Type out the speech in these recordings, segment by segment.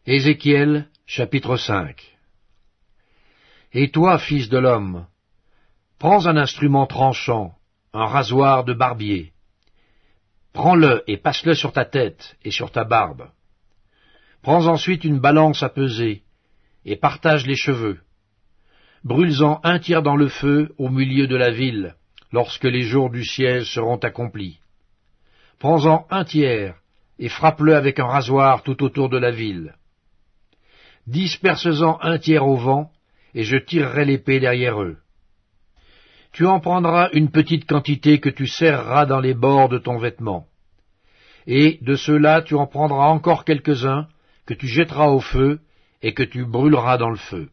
Ézéchiel, chapitre 5. Et toi, fils de l'homme, prends un instrument tranchant, un rasoir de barbier. Prends-le et passe-le sur ta tête et sur ta barbe. Prends ensuite une balance à peser, et partage les cheveux. Brûle-en un tiers dans le feu au milieu de la ville, lorsque les jours du siège seront accomplis. Prends-en un tiers, et frappe-le avec un rasoir tout autour de la ville. Disperse-en un tiers au vent, et je tirerai l'épée derrière eux. Tu en prendras une petite quantité que tu serreras dans les bords de ton vêtement. Et de ceux-là tu en prendras encore quelques-uns, que tu jetteras au feu, et que tu brûleras dans le feu.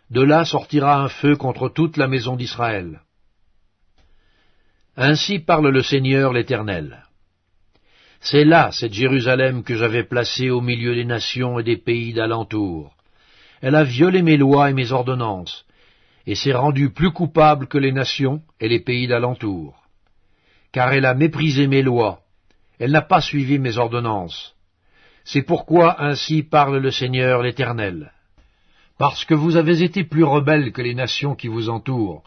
De là sortira un feu contre toute la maison d'Israël. Ainsi parle le Seigneur l'Éternel. C'est là cette Jérusalem que j'avais placée au milieu des nations et des pays d'alentour. Elle a violé mes lois et mes ordonnances, et s'est rendue plus coupable que les nations et les pays d'alentour. Car elle a méprisé mes lois, elle n'a pas suivi mes ordonnances. C'est pourquoi ainsi parle le Seigneur l'Éternel. Parce que vous avez été plus rebelles que les nations qui vous entourent,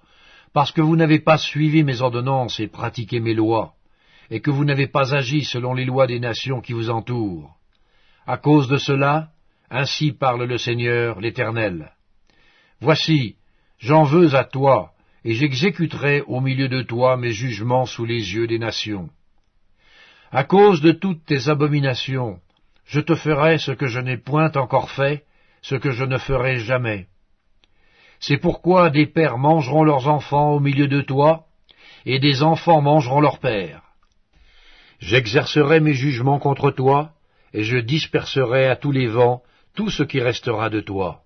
parce que vous n'avez pas suivi mes ordonnances et pratiqué mes lois, et que vous n'avez pas agi selon les lois des nations qui vous entourent. À cause de cela, ainsi parle le Seigneur l'Éternel. Voici, j'en veux à toi, et j'exécuterai au milieu de toi mes jugements sous les yeux des nations. À cause de toutes tes abominations, je te ferai ce que je n'ai point encore fait, ce que je ne ferai jamais. C'est pourquoi des pères mangeront leurs enfants au milieu de toi, et des enfants mangeront leurs pères. J'exercerai mes jugements contre toi, et je disperserai à tous les vents tout ce qui restera de toi.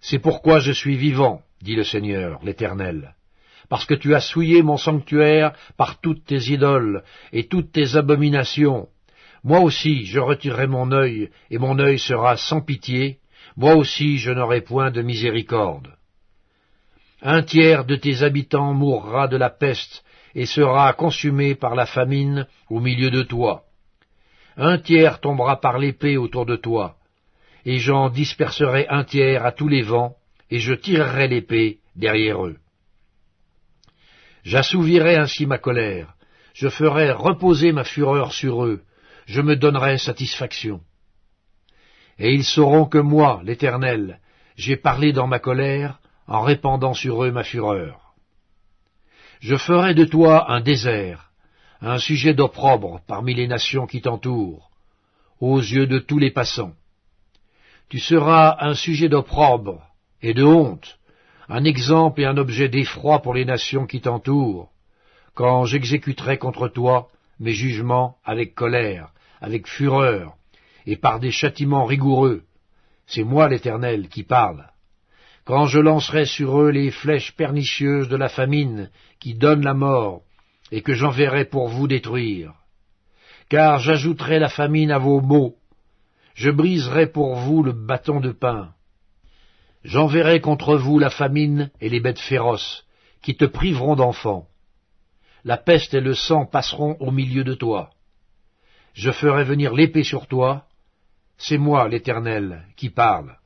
C'est pourquoi je suis vivant, dit le Seigneur, l'Éternel, parce que tu as souillé mon sanctuaire par toutes tes idoles et toutes tes abominations. Moi aussi je retirerai mon œil, et mon œil sera sans pitié, moi aussi je n'aurai point de miséricorde. Un tiers de tes habitants mourra de la peste, et sera consumé par la famine au milieu de toi. Un tiers tombera par l'épée autour de toi, et j'en disperserai un tiers à tous les vents, et je tirerai l'épée derrière eux. J'assouvirai ainsi ma colère, je ferai reposer ma fureur sur eux, je me donnerai satisfaction. Et ils sauront que moi, l'Éternel, j'ai parlé dans ma colère, en répandant sur eux ma fureur. Je ferai de toi un désert, un sujet d'opprobre parmi les nations qui t'entourent, aux yeux de tous les passants. Tu seras un sujet d'opprobre et de honte, un exemple et un objet d'effroi pour les nations qui t'entourent, quand j'exécuterai contre toi mes jugements avec colère, avec fureur, et par des châtiments rigoureux. C'est moi l'Éternel qui parle. Quand je lancerai sur eux les flèches pernicieuses de la famine qui donne la mort, et que j'enverrai pour vous détruire. Car j'ajouterai la famine à vos maux, je briserai pour vous le bâton de pain. J'enverrai contre vous la famine et les bêtes féroces, qui te priveront d'enfants. La peste et le sang passeront au milieu de toi. Je ferai venir l'épée sur toi, c'est moi l'Éternel qui parle.